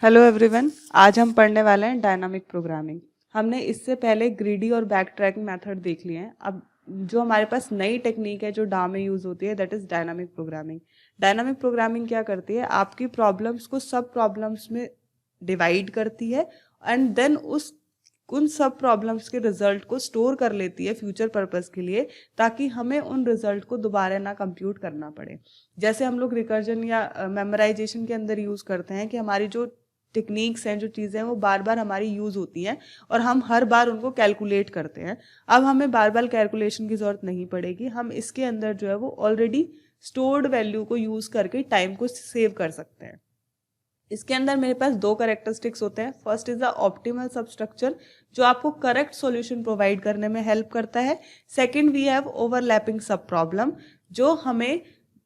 Hello everyone, आज हम पढ़ने वाले हैं डायनामिक प्रोग्रामिंग। हमने इससे पहले ग्रीडी और बैक ट्रैकिंग मेथड देख लिए हैं। अब जो हमारे पास नई टेक्निक है जो डा में यूज़ होती है, that is dynamic programming. Dynamic programming क्या करती है? आपकी प्रॉब्लम्स को सब प्रॉब्लम्स में डिवाइड करती है एंड देन उन सब प्रॉब्लम्स के रिजल्ट को स्टोर कर लेती है फ्यूचर पर्पस के लिए, ताकि हमें उन रिजल्ट को दोबारा ना कंप्यूट करना पड़े। जैसे हम लोग रिकर्जन या मेमोराइजेशन के अंदर यूज़ करते हैं कि हमारी जो टेक्निक्स हैं, जो चीज़ें हैं, वो बार बार हमारी यूज़ होती हैं और हम हर बार उनको कैलकुलेट करते हैं। अब हमें बार बार कैलकुलेशन की ज़रूरत नहीं पड़ेगी। हम इसके अंदर जो है वो ऑलरेडी स्टोर्ड वैल्यू को यूज़ करके टाइम को सेव कर सकते हैं। इसके अंदर मेरे पास दो कैरेक्टरिस्टिक्स होते हैं। First is the optimal substructure, जो आपको करेक्ट सॉल्यूशन प्रोवाइड करने में हेल्प करता है। सेकंड वी हैव ओवरलैपिंग सब प्रॉब्लम, जो हमें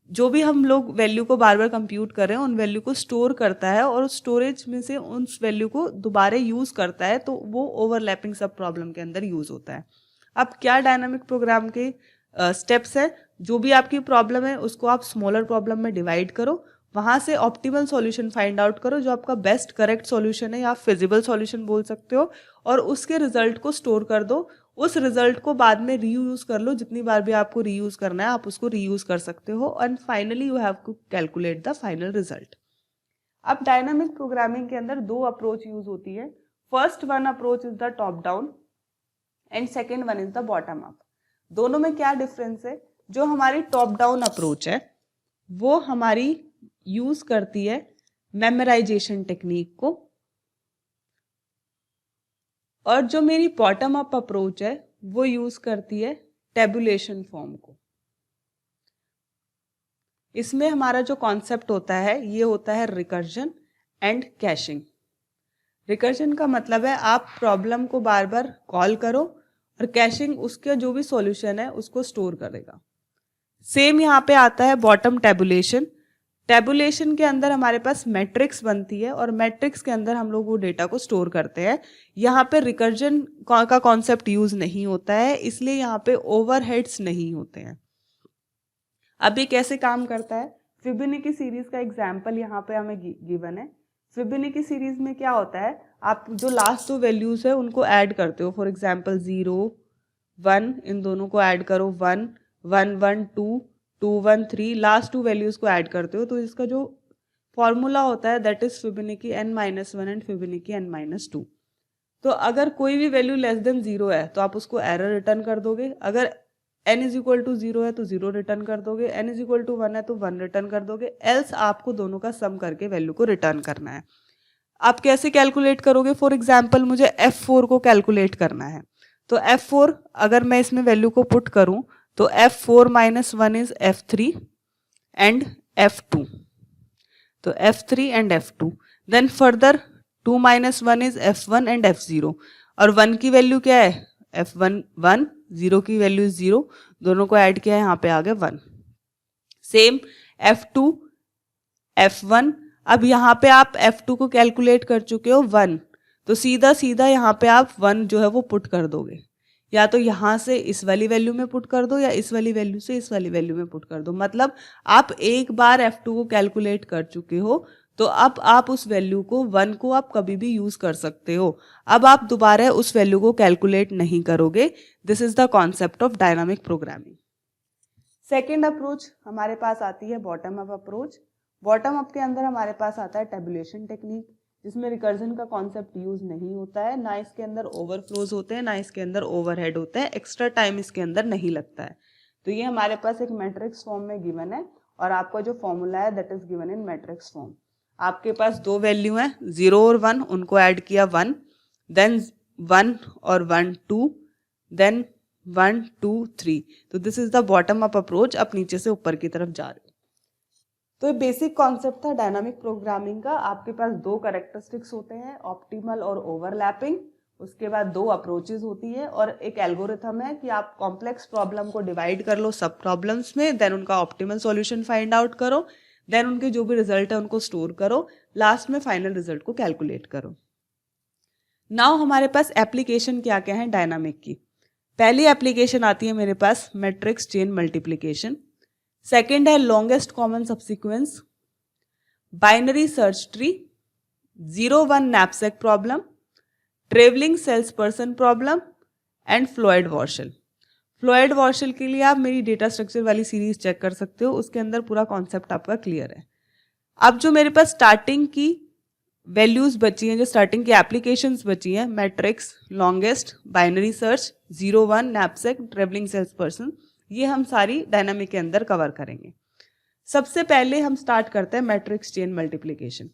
जो भी हम लोग वैल्यू को बार बार कंप्यूट कर रहे हैं उन वैल्यू को स्टोर करता है और स्टोरेज में से उस वैल्यू को दोबारा यूज़ करता है, तो वो ओवरलैपिंग सब प्रॉब्लम के अंदर यूज़ होता है। अब क्या डायनामिक प्रोग्राम के स्टेप्स हैं? जो भी आपकी प्रॉब्लम है उसको आप स्मॉलर प्रॉब्लम में डिवाइड करो, वहाँ से ऑप्टिमल सॉल्यूशन फाइंड आउट करो, जो आपका बेस्ट करेक्ट सॉल्यूशन है या फिजिबल सॉल्यूशन बोल सकते हो, और उसके रिजल्ट को स्टोर कर दो। उस रिजल्ट को बाद में रीयूज कर लो, जितनी बार भी आपको रीयूज करना है आप उसको रीयूज कर सकते हो, and finally you have to calculate the final result. अब डायनामिक प्रोग्रामिंग के अंदर दो अप्रोच यूज होती है। First one approach is the top down and second one is the bottom up. दोनों में क्या डिफरेंस है? जो हमारी टॉप डाउन अप्रोच है वो हमारी यूज करती है मेमोराइजेशन टेक्निक को, और जो मेरी बॉटम अप अप्रोच है वो यूज करती है टेबुलेशन फॉर्म को। इसमें हमारा जो कॉन्सेप्ट होता है ये होता है रिकर्जन एंड कैशिंग। रिकर्जन का मतलब है आप प्रॉब्लम को बार बार कॉल करो, और कैशिंग उसका जो भी सॉल्यूशन है उसको स्टोर करेगा। सेम यहाँ पे आता है बॉटम टेबुलेशन। टेबुलेशन के अंदर हमारे पास मैट्रिक्स बनती है और मैट्रिक्स के अंदर हम लोग वो डेटा को स्टोर करते हैं। यहाँ पे रिकर्जन का कॉन्सेप्ट यूज नहीं होता है, इसलिए यहाँ पे ओवरहेड्स नहीं होते हैं। अब ये कैसे काम करता है? फिबोनाची सीरीज का एग्जाम्पल यहाँ पे हमें गिवन है। फिबोनाची सीरीज में क्या होता है, आप जो लास्ट दो वैल्यूज है उनको ऐड करते हो। फॉर एग्जाम्पल 0 1, इन दोनों को ऐड करो, 1 1 1 2 2 1 3, लास्ट टू वैल्यूज को ऐड करते हो, तो इसका जो फॉर्मूला होता है that is Fibonacci n-1 and Fibonacci n-2। तो अगर कोई भी वैल्यू लेस देन 0 है तो आप उसको एरर रिटर्न कर दोगे, अगर n इज इक्वल टू 0 है तो 0 रिटर्न कर दोगे, n इज इक्वल टू 1 है तो 1 रिटर्न कर दोगे, एल्स आपको दोनों का सम करके वैल्यू को रिटर्न करना है। आप कैसे कैलकुलेट करोगे? फॉर एग्जाम्पल मुझे f4 को कैलकुलेट करना है, तो f4 अगर मैं इसमें वैल्यू को पुट करूं तो f4 - 1 is f3 and f2, तो f3 and f2। Then further 2 - 1 is f1 and f0, और 1 की वैल्यू क्या है? f1 1, 0 की वैल्यू 0, दोनों को ऐड किया है, यहाँ पे आ गया 1। Same f2 f1। अब यहाँ पे आप f2 को कैलकुलेट कर चुके हो 1, तो सीधा सीधा यहाँ पे आप 1 जो है वो पुट कर दोगे, या तो यहाँ से इस वाली वैल्यू में पुट कर दो या इस वाली वैल्यू से इस वाली वैल्यू में पुट कर दो। मतलब आप एक बार f2 को कैलकुलेट कर चुके हो, तो अब आप उस वैल्यू को 1 को आप कभी भी यूज कर सकते हो। अब आप दोबारा उस वैल्यू को कैलकुलेट नहीं करोगे। This is the concept of dynamic programming. Second approach हमारे पास आती है bottom up approach. Bottom up के अंदर हमारे पास आता है टेबुलेशन टेक्निक, जिसमें रिकर्जन का कॉन्सेप्ट यूज नहीं होता है, ना इसके अंदर ओवरफ्लोज होते हैं, ना इसके अंदर ओवरहेड होता है, एक्स्ट्रा टाइम इसके अंदर नहीं लगता है। तो ये हमारे पास एक मैट्रिक्स फॉर्म में गिवन है, और आपका जो फॉर्मूला है that is given in matrix form. आपके पास दो वैल्यू है 0 और 1, उनको ऐड किया 1, देन 1 और 1 2, देन 1 2 3। तो this is the bottom up approach, आप नीचे से ऊपर की तरफ जा रहे हो। तो ये बेसिक कॉन्सेप्ट था डायनामिक प्रोग्रामिंग का। आपके पास दो कैरेक्टरिस्टिक्स होते हैं, ऑप्टिमल और ओवरलैपिंग। उसके बाद दो अप्रोचेज होती है और एक एल्गोरिथम है कि आप कॉम्प्लेक्स प्रॉब्लम को डिवाइड कर लो सब प्रॉब्लम्स में, देन उनका ऑप्टिमल सॉल्यूशन फाइंड आउट करो, देन उनके जो भी रिजल्ट है उनको स्टोर करो, लास्ट में फाइनल रिजल्ट को कैलकुलेट करो। नाउ हमारे पास एप्लीकेशन क्या क्या है डायनामिक की। पहली एप्लीकेशन आती है मेरे पास मैट्रिक्स चेन मल्टीप्लिकेशन। सेकेंड है longest common subsequence, binary search tree, 01 knapsack problem, travelling sales person problem and Floyd Warshall. Floyd Warshall के लिए आप मेरी डेटा स्ट्रक्चर वाली सीरीज चेक कर सकते हो, उसके अंदर पूरा कॉन्सेप्ट आपका क्लियर है। अब जो मेरे पास स्टार्टिंग की वैल्यूज बची हैं, जो स्टार्टिंग की एप्लीकेशंस बची हैं, matrix, longest, binary search, 01 knapsack, travelling sales person, ये हम सारी डायनामिक के अंदर कवर करेंगे। सबसे पहले हम स्टार्ट करते हैं matrix chain multiplication.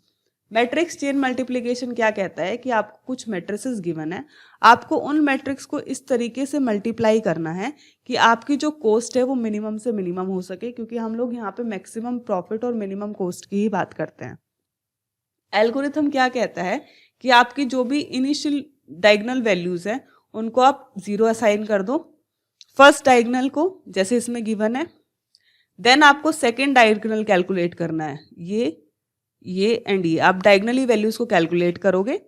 Matrix chain multiplication क्या कहता है कि आपको कुछ मैट्रिसेस गिवन है, आपको उन मैट्रिक्स को इस तरीके से मल्टीप्लाई करना है कि आपकी जो कॉस्ट है वो मिनिमम से मिनिमम हो सके, क्योंकि हम लोग यहाँ पे मैक्सिमम प्रॉफिट और मिनिमम कॉस्ट की ही बात करते हैं। एल्गोरिथम क्या कहता है कि आपकी जो भी इनिशियल डायगोनल वैल्यूज हैं उनको आप 0 असाइन कर दो फर्स्ट डायगोनल को, जैसे इसमें गिवन है। देन आपको सेकेंड डायगोनल कैलकुलेट करना है, ये एंड ये आप डायगोनली वैल्यूज को कैलकुलेट करोगे।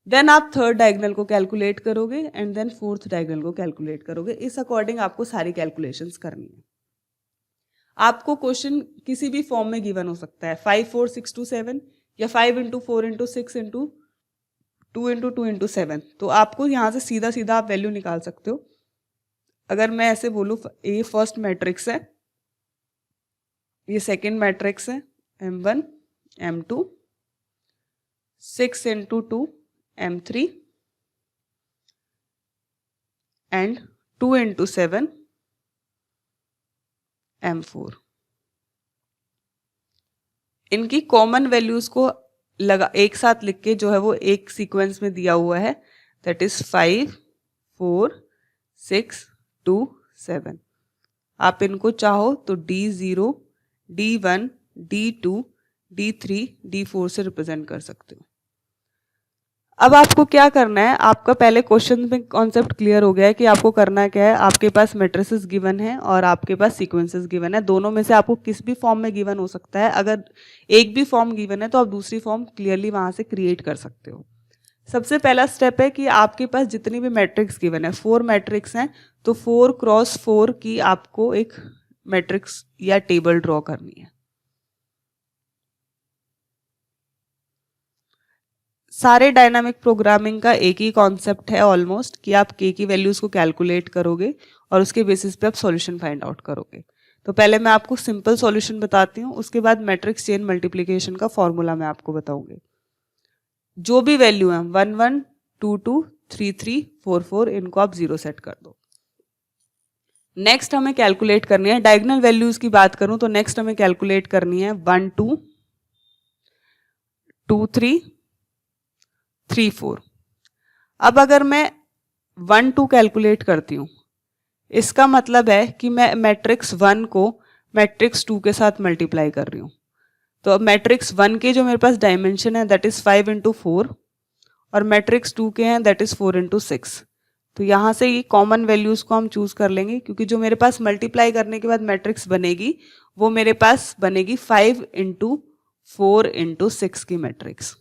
देन आप थर्ड डायगोनल को कैलकुलेट करोगे एंड देन फोर्थ डायगोनल को कैलकुलेट करोगे। इस अकॉर्डिंग आपको सारी कैलकुलेशंस करनी है। आपको क्वेश्चन किसी भी फॉर्म में गिवन हो सकता है, 5 4 6 2 7 या 5 into 4 into 6 into 2 into 2 into 7। तो आपको यहाँ से सीधा सीधा आप वैल्यू निकाल सकते हो। अगर मैं ऐसे बोलूँ, ये फर्स्ट मैट्रिक्स है, ये सेकेंड मैट्रिक्स है, M1 M2 6 into 2 M3 and 2 into 7 M4। इनकी कॉमन वैल्यूज को एक साथ लिख के जो है वो एक सीक्वेंस में दिया हुआ है, दैट इज 5 4 6 2 7। आप इनको चाहो तो D0 D1 D2 D3 D4 से रिप्रेजेंट कर सकते हो। अब आपको क्या करना है, आपका पहले क्वेश्चन में कॉन्सेप्ट क्लियर हो गया है कि आपको करना क्या है। आपके पास मैट्रिसेस गिवन है और आपके पास सीक्वेंसेस गिवन है, दोनों में से आपको किस भी फॉर्म में गिवन हो सकता है। अगर एक भी फॉर्म गिवन है तो आप दूसरी फॉर्म क्लियरली वहां से क्रिएट कर सकते हो। सबसे पहला स्टेप है कि आपके पास जितनी भी मैट्रिक्स गिवन है, 4 मैट्रिक्स हैं, तो 4 क्रॉस 4 की आपको एक मैट्रिक्स या टेबल ड्रॉ करनी है। सारे डायनामिक प्रोग्रामिंग का एक ही कॉन्सेप्ट है ऑलमोस्ट, कि आप के की वैल्यूज को कैलकुलेट करोगे और उसके बेसिस पे आप सॉल्यूशन फाइंड आउट करोगे। तो पहले मैं आपको सिंपल सॉल्यूशन बताती हूँ, उसके बाद मैट्रिक्स चेन मल्टीप्लिकेशन का फॉर्मूला मैं आपको बताऊंगी। जो भी वैल्यू है 1 1 2 2 3 3 4 4, इनको आप 0 सेट कर दो। नेक्स्ट हमें कैलकुलेट करनी है, डायगोनल वैल्यूज की बात करूं तो नेक्स्ट हमें कैलकुलेट करनी है 1 2 2 3 3 4। अब अगर मैं 1 2 कैलकुलेट करती हूँ, इसका मतलब है कि मैं मैट्रिक्स 1 को मैट्रिक्स 2 के साथ मल्टीप्लाई कर रही हूँ। तो अब मैट्रिक्स 1 के जो मेरे पास डायमेंशन है दैट इज 5 into 4 और मैट्रिक्स 2 के हैं दैट इज 4 into 6। तो यहाँ से ये कॉमन वैल्यूज को हम चूज कर लेंगे, क्योंकि जो मेरे पास मल्टीप्लाई करने के बाद मैट्रिक्स बनेगी वो मेरे पास बनेगी 5 into 4 into 6 की मैट्रिक्स।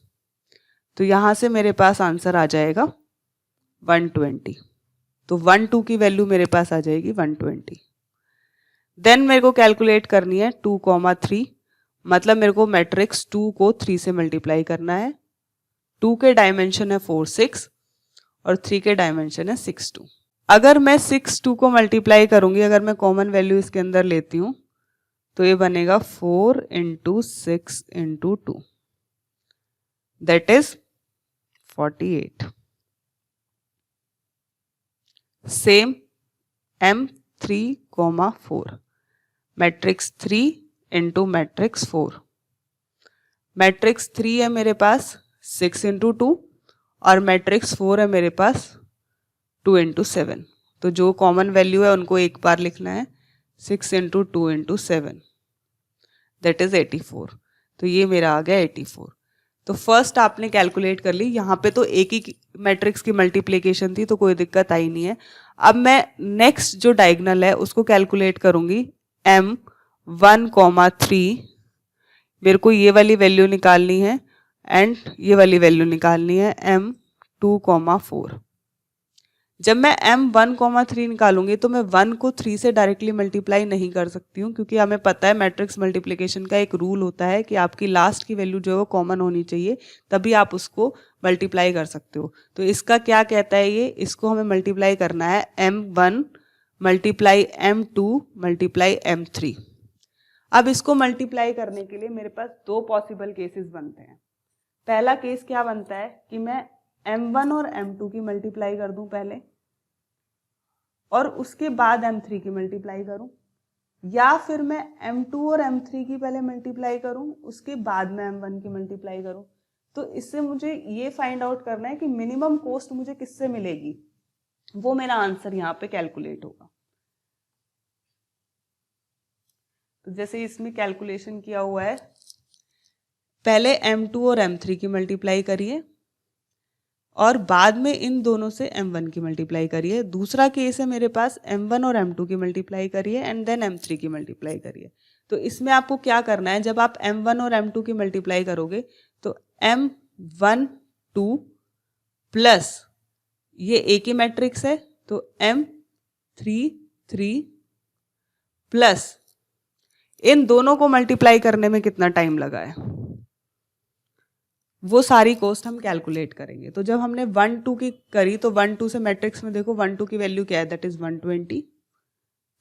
तो यहाँ से मेरे पास आंसर आ जाएगा 120। तो 1 2 की वैल्यू मेरे पास आ जाएगी 120। देन मेरे को कैलकुलेट करनी है 2 3, मतलब मेरे को मैट्रिक्स 2 को 3 से मल्टीप्लाई करना है। 2 के डायमेंशन है 4 6 और 3 के डायमेंशन है 6 2। अगर मैं 6 2 को मल्टीप्लाई करूंगी, अगर मैं कॉमन वैल्यू इसके अंदर लेती हूं तो ये बनेगा 4 into 6 into 2, that is 48। Same M3 4, matrix 3 into matrix 4। Matrix 3 है मेरे पास 6 into 2 और मैट्रिक्स 4 है मेरे पास 2 into 7। तो जो कॉमन वैल्यू है उनको एक बार लिखना है, 6 into 2 into 7, दैट इज 84। तो ये मेरा आ गया 84। तो फर्स्ट आपने कैलकुलेट कर ली, यहाँ पे तो एक ही मैट्रिक्स की मल्टीप्लिकेशन थी तो कोई दिक्कत आई नहीं है। अब मैं नेक्स्ट जो डायगोनल है उसको कैलकुलेट करूंगी, M1 3, मेरे को ये वाली वैल्यू निकालनी है एंड ये वाली वैल्यू निकालनी है M2 4। जब मैं m1,3 निकालूंगी तो मैं 1 को 3 से डायरेक्टली मल्टीप्लाई नहीं कर सकती हूँ, क्योंकि हमें पता है मैट्रिक्स मल्टीप्लिकेशन का एक रूल होता है कि आपकी लास्ट की वैल्यू जो है वो कॉमन होनी चाहिए, तभी आप उसको मल्टीप्लाई कर सकते हो। तो इसका क्या कहता है ये, इसको हमें मल्टीप्लाई करना है m1 multiply m2 multiply m3। अब इसको मल्टीप्लाई करने के लिए मेरे पास दो पॉसिबल केसेस बनते हैं। पहला केस क्या बनता है कि मैं m1 और m2 की मल्टीप्लाई कर दूं पहले, और उसके बाद m3 की मल्टीप्लाई करूं, या फिर मैं m2 और m3 की पहले मल्टीप्लाई करूं, उसके बाद में m1 की मल्टीप्लाई करूं। तो इससे मुझे ये फाइंड आउट करना है कि मिनिमम कॉस्ट मुझे किससे मिलेगी, वो मेरा आंसर यहाँ पे कैलकुलेट होगा। तो जैसे इसमें कैलकुलेशन किया हुआ है, पहले m2 और m3 की मल्टीप्लाई करिए और बाद में इन दोनों से m1 की मल्टीप्लाई करिए। दूसरा केस है मेरे पास m1 और m2 की मल्टीप्लाई करिए एंड देन m3 की मल्टीप्लाई करिए। तो इसमें आपको क्या करना है, जब आप m1 और m2 की मल्टीप्लाई करोगे तो m1 2 प्लस ये एक ही मैट्रिक्स है तो m3 3 प्लस इन दोनों को मल्टीप्लाई करने में कितना टाइम लगा है वो सारी कॉस्ट हम कैलकुलेट करेंगे। तो जब हमने 1 2 की करी तो 1 2 से मैट्रिक्स में देखो 1 2 की वैल्यू क्या है, दैट इज 120।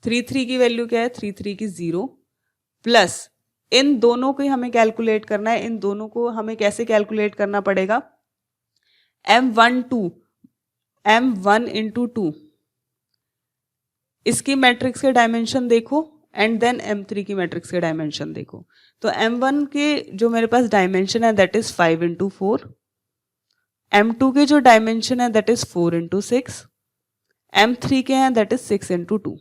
3 3 की वैल्यू क्या है, 3 3 की 0 प्लस इन दोनों को हमें कैलकुलेट करना है। इन दोनों को हमें कैसे कैलकुलेट करना पड़ेगा, m1 इंटू 2 इसकी मैट्रिक्स के डायमेंशन देखो एंड देन m3 की मैट्रिक्स के डायमेंशन देखो। तो m1 के जो मेरे पास डायमेंशन है दैट इज 5 इंटू 4, m2 के जो डायमेंशन है दैट इज 4 इंटू 6, m3 के हैं दैट इज 6 इंटू 2।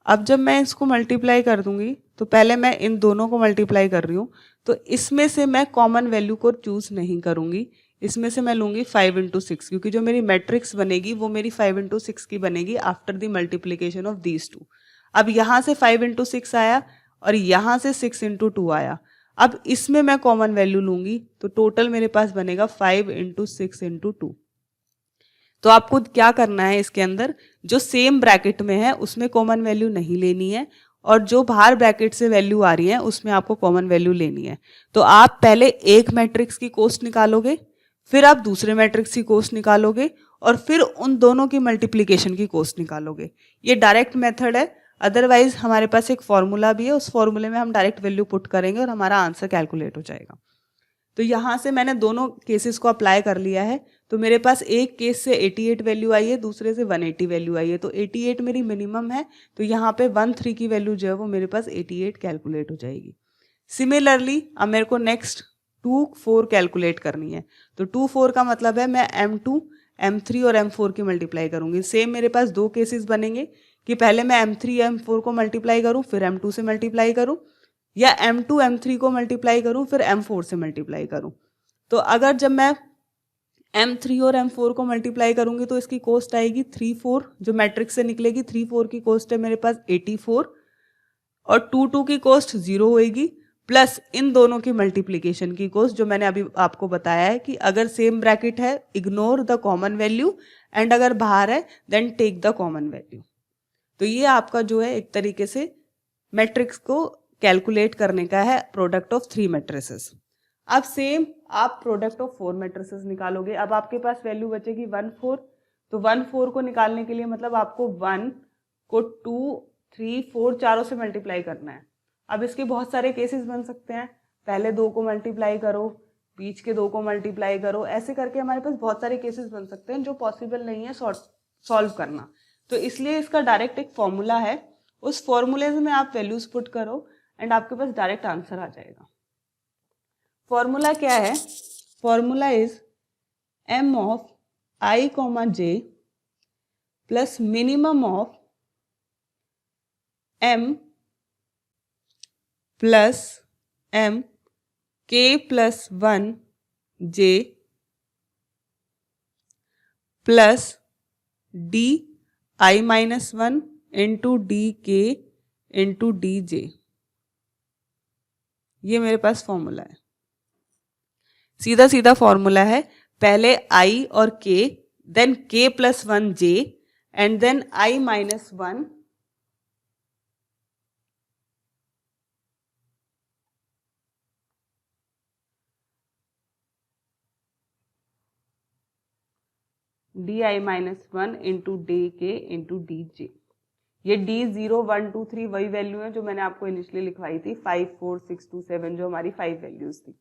अब जब मैं इसको मल्टीप्लाई कर दूंगी तो पहले मैं इन दोनों को मल्टीप्लाई कर रही हूँ, तो इसमें से मैं कॉमन वैल्यू को चूज नहीं करूंगी, इसमें से मैं लूंगी 5 इंटू 6, क्योंकि जो मेरी मैट्रिक्स बनेगी वो मेरी 5 इंटू 6 की बनेगी after the multiplication of these two. अब यहाँ से 5 इंटू 6 आया और यहाँ से 6 इंटू 2 आया। अब इसमें मैं कॉमन वैल्यू लूंगी तो टोटल मेरे पास बनेगा 5 इंटू 6 इंटू 2। तो आपको क्या करना है, इसके अंदर जो सेम ब्रैकेट में है उसमें कॉमन वैल्यू नहीं लेनी है, और जो बाहर ब्रैकेट से वैल्यू आ रही है उसमें आपको कॉमन वैल्यू लेनी है। तो आप पहले एक मैट्रिक्स की कॉस्ट निकालोगे, फिर आप दूसरे मैट्रिक्स की कॉस्ट निकालोगे और फिर उन दोनों की मल्टीप्लीकेशन की कॉस्ट निकालोगे। ये डायरेक्ट मेथड है, अदरवाइज हमारे पास एक फॉर्मूला भी है, उस फॉर्मूले में हम डायरेक्ट वैल्यू पुट करेंगे और हमारा आंसर कैलकुलेट हो जाएगा। तो यहाँ से मैंने दोनों केसेस को अप्लाई कर लिया है। तो मेरे पास एक केस से 88 वैल्यू आई है, दूसरे से 180 वैल्यू आई है। तो 88 मेरी मिनिमम है, तो यहाँ पे 13 की वैल्यू जो है वो मेरे पास 88 कैलकुलेट हो जाएगी। सिमिलरली अब मेरे को नेक्स्ट 2 4 कैलकुलेट करनी है। तो 2 4 का मतलब है मैं m2 m3 और m4 की मल्टीप्लाई करूंगी। सेम मेरे पास दो केसेस बनेंगे कि पहले मैं m3 m4 को मल्टीप्लाई करूं फिर m2 से मल्टीप्लाई करूं, या m2 m3 को मल्टीप्लाई करूं फिर m4 से मल्टीप्लाई करूं। तो अगर जब मैं m3 और m4 को मल्टीप्लाई करूंगी तो इसकी कॉस्ट आएगी 3 4, जो मैट्रिक्स से निकलेगी 3 4 की कॉस्ट है मेरे पास 84, और 2 2 की कॉस्ट 0 होएगी, प्लस इन दोनों की मल्टीप्लीकेशन की कॉस्ट, जो मैंने अभी आपको बताया है कि अगर सेम ब्रैकेट है ignore the common value, and अगर बाहर है then take the common value. तो ये आपका जो है एक तरीके से मैट्रिक्स को कैलकुलेट करने का है प्रोडक्ट ऑफ 3 मैट्रिसेस। अब सेम आप प्रोडक्ट ऑफ 4 मैट्रिसेस निकालोगे। अब आपके पास वैल्यू बचेगी 1 4, तो 1 4 को निकालने के लिए मतलब आपको 1 को 2 3 4 चारों से मल्टीप्लाई करना है। अब इसके बहुत सारे केसेस बन सकते हैं, पहले 2 को मल्टीप्लाई करो, बीच के 2 को मल्टीप्लाई करो, ऐसे करके हमारे पास बहुत सारे केसेस बन सकते हैं जो पॉसिबल नहीं है सॉल्व करना। तो इसलिए इसका डायरेक्ट एक फॉर्मूला है, उस फॉर्मूले में आप वैल्यूज पुट करो एंड आपके पास डायरेक्ट आंसर आ जाएगा। फॉर्मूला क्या है, formula is m of i, j plus minimum of m plus m k plus 1 j plus d i minus 1 into D K into D J. ये मेरे पास formula है, सीधा सीधा फॉर्मूला है। पहले i और k then k plus 1 j, and then I minus 1 di minus 1 into dk into dj। ये d0 1 2 3 वही वैल्यू है जो मैंने आपको इनिशियली लिखवाई थी, 5 4 6 2 7 जो हमारी 5 वैल्यूज थी।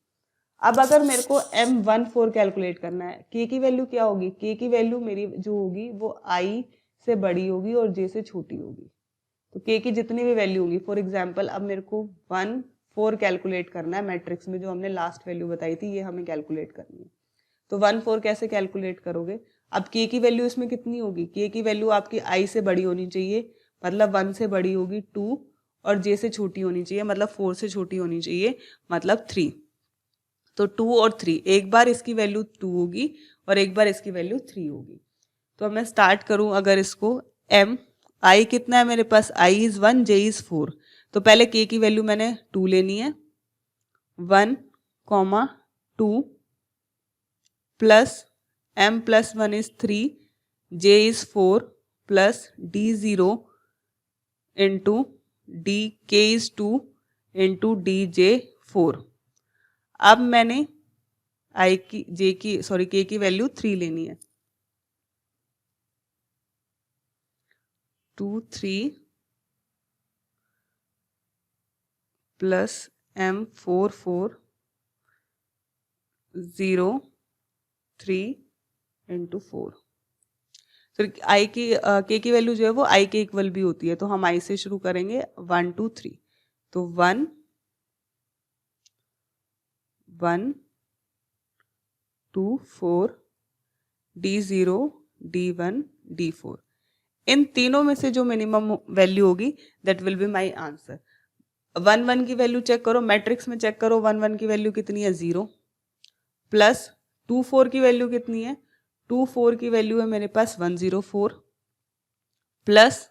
अब अगर मेरे को m14 कैलकुलेट करना है, k की वैल्यू क्या होगी, k की वैल्यू मेरी जो होगी वो i से बड़ी होगी और j से छोटी होगी। तो k की जितनी भी वैल्यू होगी, फॉर एग्जाम्पल अब मेरे को 1 4 कैलकुलेट करना है, मैट्रिक्स में जो हमने लास्ट वैल्यू बताई थी ये हमें कैलकुलेट करनी है। तो 1 4 कैसे कैलकुलेट करोगे, अब k की वैल्यू इसमें कितनी होगी, k की वैल्यू आपकी i से बड़ी होनी चाहिए, मतलब 1 से बड़ी होगी 2, और j से छोटी होनी चाहिए मतलब 4 से छोटी होनी चाहिए मतलब 3। तो 2 और 3, एक बार इसकी वैल्यू 2 होगी और एक बार इसकी वैल्यू 3 होगी। तो अब मैं स्टार्ट करूं अगर इसको, m i कितना है मेरे पास, i इज 1 j इज 4। तो पहले k की वैल्यू मैंने 2 लेनी है, 1 2 plus m plus 1 is 3, j is 4 plus d0 into D के इज 2 इंटू डी जे 4। अब मैंने i की j की सॉरी k की वैल्यू 3 लेनी है, 2 3 प्लस m 4 4 0 3 इंटू 4। तो i की k की वैल्यू जो है वो i के इक्वल भी होती है, तो हम i से शुरू करेंगे 1 2 3। तो 1 1 2 4 d0 d1 d4, इन तीनों में से जो मिनिमम वैल्यू होगी that will be my answer. 1 1 की वैल्यू चेक करो, मैट्रिक्स में चेक करो, 1 1 की वैल्यू कितनी है 0, प्लस 2 4 की वैल्यू कितनी है, 2 4 की वैल्यू है मेरे पास 104, प्लस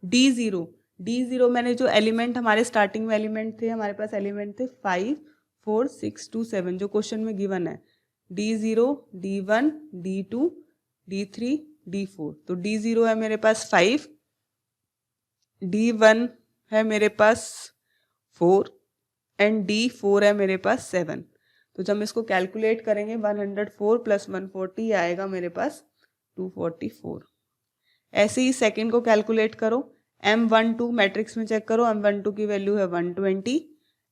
d0 मैंने जो एलिमेंट हमारे स्टार्टिंग में एलिमेंट थे, हमारे पास एलिमेंट थे 5 4 6 2 7 जो क्वेश्चन में गिवन है, d0 d1 d2 d3 d4। तो d0 है मेरे पास 5, d1 है मेरे पास 4 एंड d4 है मेरे पास 7। तो जब हम इसको कैलकुलेट करेंगे 104 प्लस 140 आएगा मेरे पास 244। ऐसे ही सेकंड को कैलकुलेट करो, m12 मैट्रिक्स में चेक करो, m12 की वैल्यू है 120,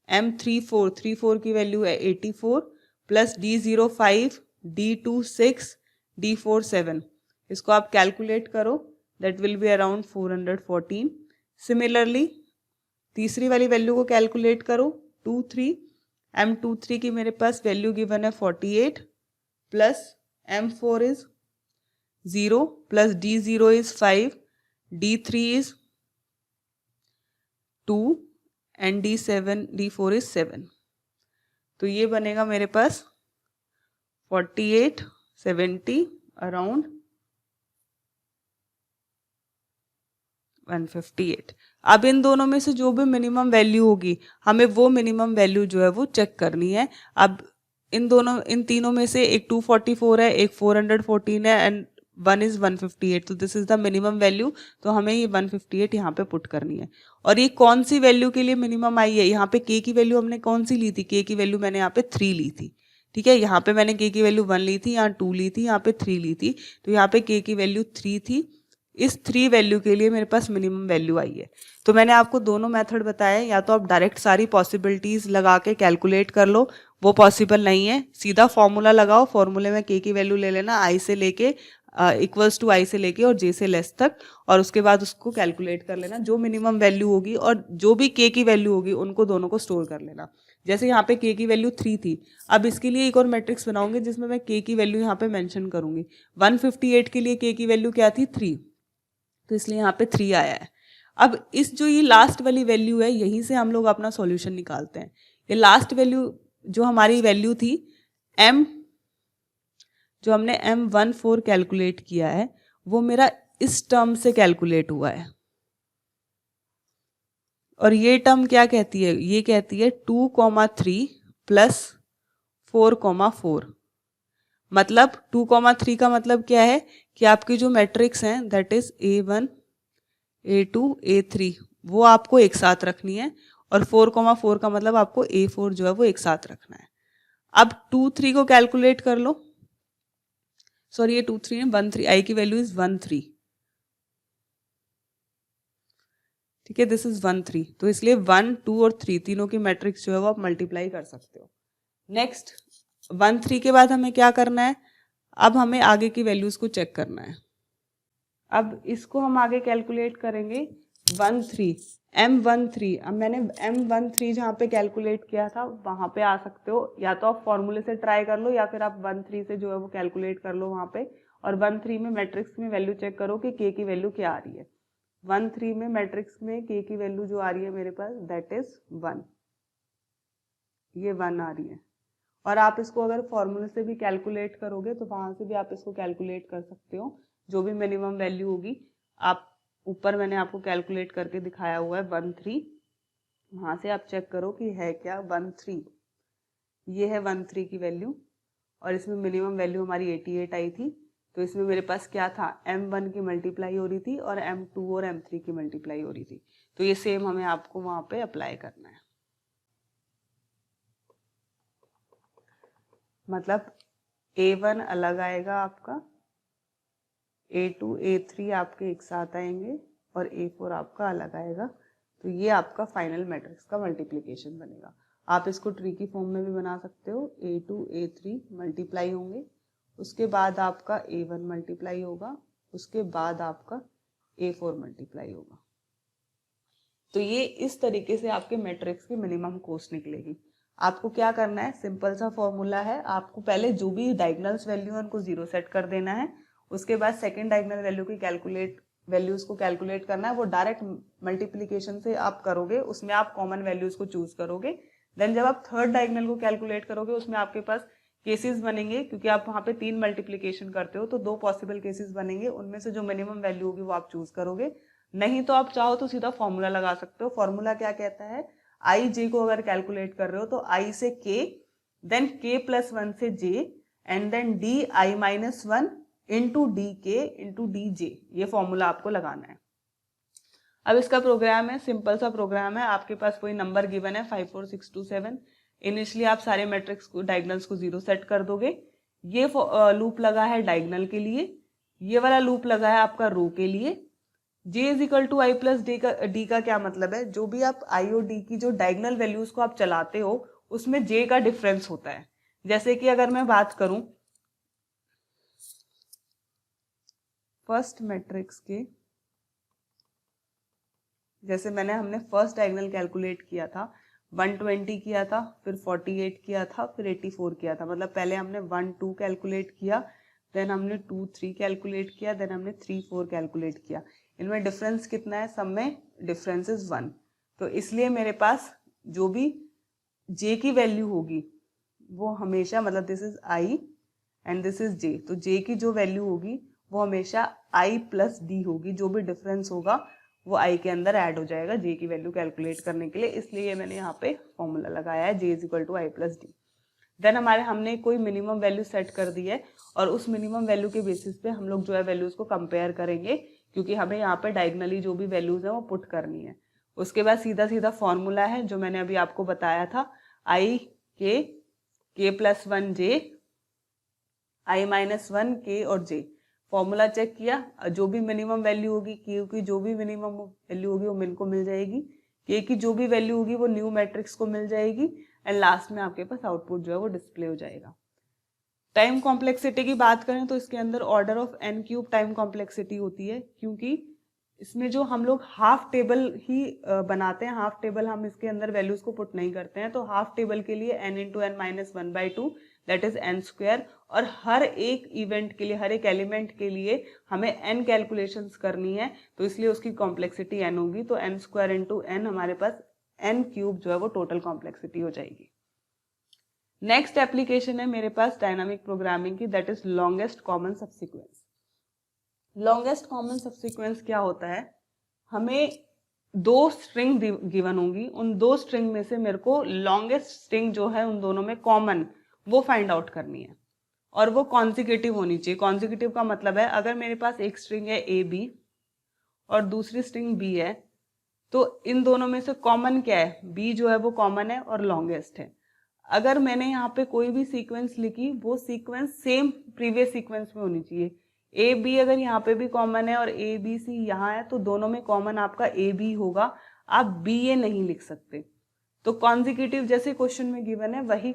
m34 की वैल्यू है 84, प्लस d0 5 d2 6 d4 7। इसको आप कैलकुलेट करो, that will be around 414। Similarly तीसरी वाली वैल्यू को कैलकुलेट करो, 23 m23 की मेरे पास वैल्यू गिवन है 48, plus m4 is 0 plus d0 is 5, d3 is 2 and d4 is 7। तो ये बनेगा मेरे पास 48 70 अराउंड 158। अब इन दोनों में से जो भी मिनिमम वैल्यू होगी हमें वो मिनिमम वैल्यू जो है वो चेक करनी है। अब इन तीनों में से एक 244 है, एक 414 है एंड वन इज 158। तो this is the minimum value, तो हमें ये 158 यहाँ पे पुट करनी है। और ये कौन सी वैल्यू के लिए मिनिमम आई है, यहाँ पे k की वैल्यू हमने कौन सी ली थी, k की वैल्यू मैंने यहाँ पे 3 ली थी, ठीक है। यहाँ पे मैंने k की वैल्यू 1 ली थी, यहाँ 2 ली थी, यहाँ पे 3 ली थी, तो यहाँ पे k की वैल्यू 3 थी। इस 3 वैल्यू के लिए मेरे पास मिनिमम वैल्यू आई है। तो मैंने आपको दोनों मेथड बताए, या तो आप डायरेक्ट सारी पॉसिबिलिटीज लगा के कैलकुलेट कर लो, वो पॉसिबल नहीं है। सीधा फॉर्मूला लगाओ, फॉर्मूले में k की वैल्यू ले लेना i से लेके इक्वल्स टू i से लेके और j से लेस तक, और उसके बाद उसको कैलकुलेट कर लेना। जो मिनिमम वैल्यू होगी और जो भी k की वैल्यू होगी उनको दोनों को स्टोर कर लेना। जैसे यहाँ पे k की वैल्यू 3 थी, अब इसके लिए एक और मैट्रिक्स बनाऊंगी जिसमें मैं k की वैल्यू यहाँ पे मेंशन करूंगी। 158 के लिए k की वैल्यू क्या थी 3, तो इसलिए यहाँ पे 3 आया है। अब इस जो ये लास्ट वाली वैल्यू है, यहीं से हम लोग अपना सॉल्यूशन निकालते हैं। ये लास्ट वैल्यू जो हमारी वैल्यू थी m, जो हमने m14 कैलकुलेट किया है, वो मेरा इस टर्म से कैलकुलेट हुआ है। और ये टर्म क्या कहती है, ये कहती है 2,3 प्लस 4,4, मतलब 2,3 का मतलब क्या है कि आपकी जो मैट्रिक्स हैं that is A1 A2 A3 वो आपको एक साथ रखनी है, और 4,4 का मतलब आपको A4 जो है वो एक साथ रखना है। अब 2 3 को कैलकुलेट कर लो, सॉरी ये 2 3 है 1 3, आई की वैल्यू इज 1 3, ठीक है, दिस इज 1 3, तो इसलिए 1 2 और 3 तीनों की मैट्रिक्स जो है वो आप मल्टीप्लाई कर सकते हो। नेक्स्ट 1 3 के बाद हमें क्या करना है, अब हमें आगे की वैल्यूज को चेक करना है। अब इसको हम आगे कैलकुलेट करेंगे 1 3 M13। अब मैंने M13 जहाँ पे कैलकुलेट किया था वहाँ पे आ सकते हो, या तो आप फॉर्मूले से ट्राई कर लो या फिर आप 1 3 से जो है वो कैलकुलेट कर लो वहाँ पे, और 1 3 में मैट्रिक्स में वैल्यू चेक करो कि K की वैल्यू क्या आ रही है। 1 3 में मैट्रिक्स में K की वैल्यू जो आ रही है मेरे पास दैट इज 1, ये 1 आ रही है। और आप इसको अगर फॉर्मूले से भी कैलकुलेट करोगे तो वहाँ से भी आप इसको कैलकुलेट कर सकते हो, जो भी मिनिमम वैल्यू होगी आप ऊपर मैंने आपको कैलकुलेट करके दिखाया हुआ है 1 3, वहाँ से आप चेक करो कि है क्या 1 3, ये है 1 3 की वैल्यू, और इसमें मिनिमम वैल्यू हमारी 88 आई थी, तो इसमें मेरे पास क्या था M1 की मल्टीप्लाई हो रही थी और M2 और M3 की मल्टीप्लाई हो रही थी, तो ये सेम हमें आपको वहाँ पे अप्लाई करना है। मतलब A1 अलग आएगा आपका, A2 A3 आपके एक साथ आएंगे और A4 आपका अलग आएगा, तो ये आपका फाइनल मैट्रिक्स का मल्टीप्लिकेशन बनेगा। आप इसको ट्री की फॉर्म में भी बना सकते हो, A2 A3 मल्टीप्लाई होंगे, उसके बाद आपका A1 मल्टीप्लाई होगा, उसके बाद आपका A4 मल्टीप्लाई होगा। तो ये इस तरीके से आपके मैट्रिक्स की मिनिमम कॉस्ट निकलेगी। आपको क्या करना है, सिंपल सा फॉर्मूला है, आपको पहले जो भी डायगोनल्स वैल्यू है उनको 0 सेट कर देना है, उसके बाद सेकंड डायगोनल वैल्यू की वैल्यूज को कैलकुलेट करना है, वो डायरेक्ट मल्टीप्लीकेशन से आप करोगे, उसमें आप कॉमन वैल्यूज को चूज करोगे। देन जब आप थर्ड डायगोनल को कैलकुलेट करोगे उसमें आपके पास केसेस बनेंगे, क्योंकि आप वहाँ पे 3 मल्टीप्लीकेशन करते हो तो 2 पॉसिबल केसेस बनेंगे, उनमें से जो मिनिमम वैल्यू होगी वो आप चूज करोगे। नहीं तो आप चाहो तो सीधा फॉर्मूला लगा सकते हो। फॉर्मूला क्या कहता है, आई जे को अगर कैलकुलेट कर रहे हो तो आई से के, देन के प्लस 1 से J, and then D I minus 1 into D K into D J, ये फॉर्मूला आपको लगाना है। अब इसका प्रोग्राम है, सिंपल सा प्रोग्राम है, आपके पास कोई नंबर गिवन है 5 4 6 2 7, इनिशियली आप सारे मैट्रिक्स को डायगोनल्स को 0 सेट कर दोगे। ये लूप लगा है डायगोनल के लिए, ये वाला लूप लगा है आपका रो के लिए। J is equal to I plus D का क्या मतलब है, जो भी आप आई और डी की जो डायगोनल वैल्यूज को आप चलाते हो उसमें J का डिफरेंस होता है। जैसे कि अगर मैं बात करूं फर्स्ट मैट्रिक्स के, जैसे हमने फर्स्ट डायगोनल कैलकुलेट किया था 120 किया था, फिर 48 किया था, फिर 84 किया था, मतलब पहले हमने 1 2 कैलकुलेट किया, देन हमने 2 3 कैलकुलेट किया, देन हमने 3 4 कैलकुलेट किया। इनमें डिफरेंस कितना है, सब में डिफरेंस इज 1, तो इसलिए मेरे पास जो भी J की वैल्यू होगी वो हमेशा, मतलब this is I and this is J, तो J की जो वैल्यू होगी वो हमेशा I प्लस डी होगी, जो भी डिफरेंस होगा वो I के अंदर ऐड हो जाएगा J की वैल्यू कैलकुलेट करने के लिए, इसलिए मैंने यहाँ पे फॉर्मूला लगाया है J is equal to I plus D. Then हमने कोई मिनिमम वैल्यू सेट कर दी है, और उस मिनिमम वैल्यू के बेसिस पे हम लोग जो है वैल्यूज को कंपेयर करेंगे, क्योंकि हमें यहाँ पे डायगोनली जो भी वैल्यूज है वो पुट करनी है। उसके बाद सीधा सीधा फॉर्मूला है जो मैंने अभी आपको बताया था, आई के प्लस 1 जे, आई माइनस 1 के और जे। फॉर्मूला चेक किया, जो भी मिनिमम वैल्यू होगी, के की जो भी मिनिमम वैल्यू होगी वो मिन को मिल जाएगी, के की जो भी वैल्यू होगी वो न्यू मैट्रिक्स को मिल जाएगी, एंड लास्ट में आपके पास आउटपुट जो है वो डिस्प्ले हो जाएगा। टाइम कॉम्प्लेक्सिटी की बात करें तो इसके अंदर order of n cube time complexity होती है, क्योंकि इसमें जो हम लोग हाफ टेबल ही बनाते हैं, हाफ टेबल हम इसके अंदर वैल्यूज को पुट नहीं करते हैं, तो हाफ टेबल के लिए n into N minus 1/2 that is n square, और हर एक इवेंट के लिए, हर एक एलिमेंट के लिए हमें n कैलकुलेशंस करनी है, तो इसलिए उसकी कॉम्प्लेक्सिटी n होगी, तो n स्क्वायर इंटू n हमारे पास n क्यूब जो है वो टोटल कॉम्प्लेक्सिटी हो जाएगी। नेक्स्ट एप्लीकेशन है मेरे पास डायनामिक प्रोग्रामिंग की, that is longest common subsequence. Longest common subsequence क्या होता है, हमें 2 स्ट्रिंग गिवन होंगी, उन 2 स्ट्रिंग में से मेरे को लॉन्गेस्ट स्ट्रिंग जो है उन दोनों में कॉमन वो फाइंड आउट करनी है, और वो कॉन्जिक्यूटिव होनी चाहिए। कॉन्जिक्यूटिव का मतलब है अगर मेरे पास एक स्ट्रिंग है ए बी और दूसरी स्ट्रिंग बी है, तो इन दोनों में से कॉमन क्या है, बी जो है वो कॉमन है और लॉन्गेस्ट है। अगर मैंने यहाँ पे कोई भी सीक्वेंस लिखी, वो सीक्वेंस सेम प्रीवियस सीक्वेंस में होनी चाहिए। ए बी अगर यहाँ पे भी कॉमन है और ए बी सी यहाँ है, तो दोनों में कॉमन आपका ए बी होगा, आप बी ए नहीं लिख सकते। तो कॉन्जिक्यूटिव जैसे क्वेश्चन में गिवन है वही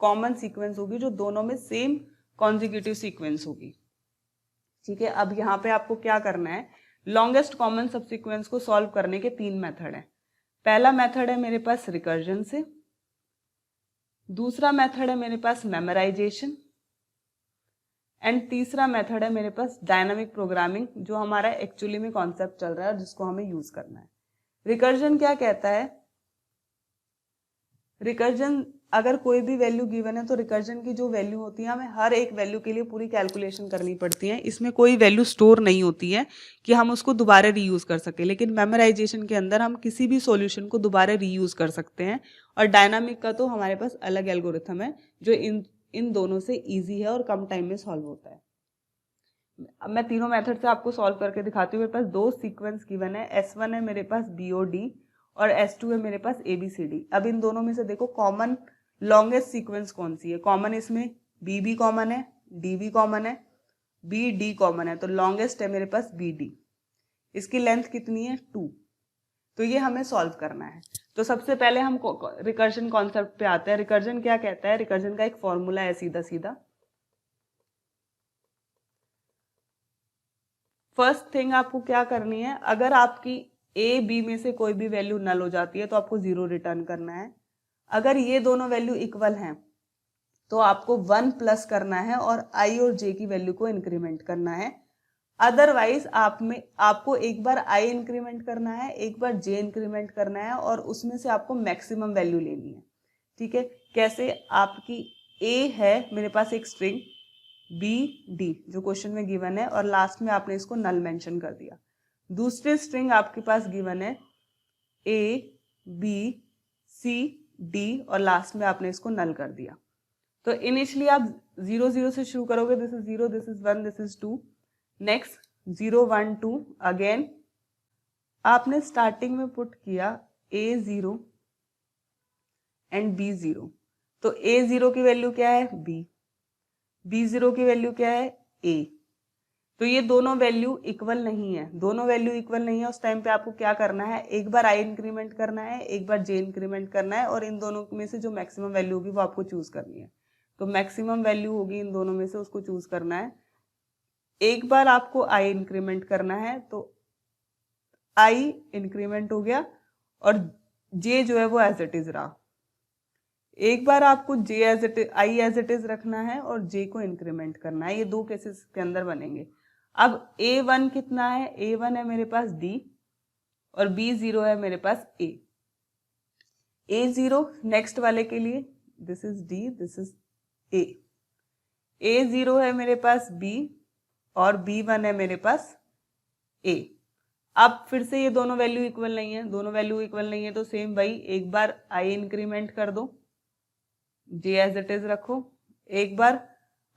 कॉमन सीक्वेंस होगी जो दोनों में सेम कॉन्जिक्यूटिव सीक्वेंस होगी। ठीक है, अब यहाँ पे आपको क्या करना है, लॉन्गेस्ट कॉमन सब सीक्वेंस को सॉल्व करने के 3 मेथड हैं। पहला मेथड है मेरे पास रिकर्जन से, दूसरा मेथड है मेरे पास मेमोराइजेशन, एंड तीसरा मेथड है मेरे पास डायनामिक प्रोग्रामिंग, जो हमारा एक्चुअली में कॉन्सेप्ट चल रहा है जिसको हमें यूज करना है। रिकर्जन क्या कहता है, रिकर्जन अगर कोई भी वैल्यू गिवन है तो रिकर्जन की जो वैल्यू होती है हमें हर एक वैल्यू के लिए पूरी कैलकुलेशन करनी पड़ती है। इसमें कोई वैल्यू स्टोर नहीं होती है कि हम उसको दोबारा रीयूज कर सके, लेकिन मेमोराइजेशन के अंदर हम किसी भी सॉल्यूशन को दोबारा रीयूज कर सकते हैं। और डायनामिक का तो हमारे पास अलग एल्गोरिथम है जो इन दोनों से ईजी है और कम टाइम में सॉल्व होता है। अब मैं तीनों मेथड से आपको सॉल्व करके दिखाती हूँ। मेरे पास 2 सीक्वेंस गिवन है, S1 है मेरे पास BOD और S2 है मेरे पास ABCD। अब इन दोनों में से देखो कॉमन लॉन्गेस्ट सीक्वेंस कौन सी है। कॉमन इसमें BB कॉमन है, DB कॉमन है, BD कॉमन है, तो लॉन्गेस्ट है मेरे पास BD। इसकी लेंथ कितनी है 2। तो ये हमें सॉल्व करना है। तो सबसे पहले हम रिकर्जन कॉन्सेप्ट पे आते हैं। रिकर्जन क्या कहता है, रिकर्जन का एक फॉर्मूला है सीधा सीधा। फर्स्ट थिंग आपको क्या करनी है, अगर आपकी ए बी में से कोई भी वैल्यू नल हो जाती है तो आपको 0 रिटर्न करना है। अगर ये दोनों वैल्यू इक्वल हैं तो आपको 1 प्लस करना है और आई और जे की वैल्यू को इंक्रीमेंट करना है। अदरवाइज आपको एक बार आई इंक्रीमेंट करना है, एक बार जे इंक्रीमेंट करना है और उसमें से आपको मैक्सिमम वैल्यू लेनी है। ठीक है, कैसे, आपकी ए है मेरे पास एक स्ट्रिंग BD जो क्वेश्चन में गिवन है और लास्ट में आपने इसको नल मेंशन कर दिया। दूसरी स्ट्रिंग आपके पास गिवन है ABCD और लास्ट में आपने इसको नल कर दिया। तो इनिशियली आप 0 0 से शुरू करोगे, this is 0, this is 1, this is 2, next 0 1 2 again आपने स्टार्टिंग में पुट किया A0 एंड B0। तो A0 की वैल्यू क्या है B, B0 की वैल्यू क्या है A। तो ये दोनों वैल्यू इक्वल नहीं है, दोनों वैल्यू इक्वल नहीं है। उस टाइम पे आपको क्या करना है, एक बार I इंक्रीमेंट करना है, एक बार J इंक्रीमेंट करना है और इन दोनों में से जो मैक्सिमम वैल्यू होगी वो आपको चूज करनी है। तो मैक्सिमम वैल्यू होगी इन दोनों में से, उसको चूज करना है। एक बार आपको I इंक्रीमेंट करना है तो I इंक्रीमेंट हो गया और J जो है वो एज इट इज रहा। एक बार आपको J as it I as it is रखना है और J को इंक्रीमेंट करना है। ये 2 केसेस के अंदर बनेंगे। अब A1 कितना है, A1 है मेरे पास D और B0 है मेरे पास A। A0 नेक्स्ट वाले के लिए this is D, this is A। A0 है मेरे पास B और B1 है मेरे पास A। अब फिर से ये दोनों वैल्यू इक्वल नहीं है, दोनों वैल्यू इक्वल नहीं है तो सेम भाई एक बार I इंक्रीमेंट कर दो, J एज इट इज रखो, एक बार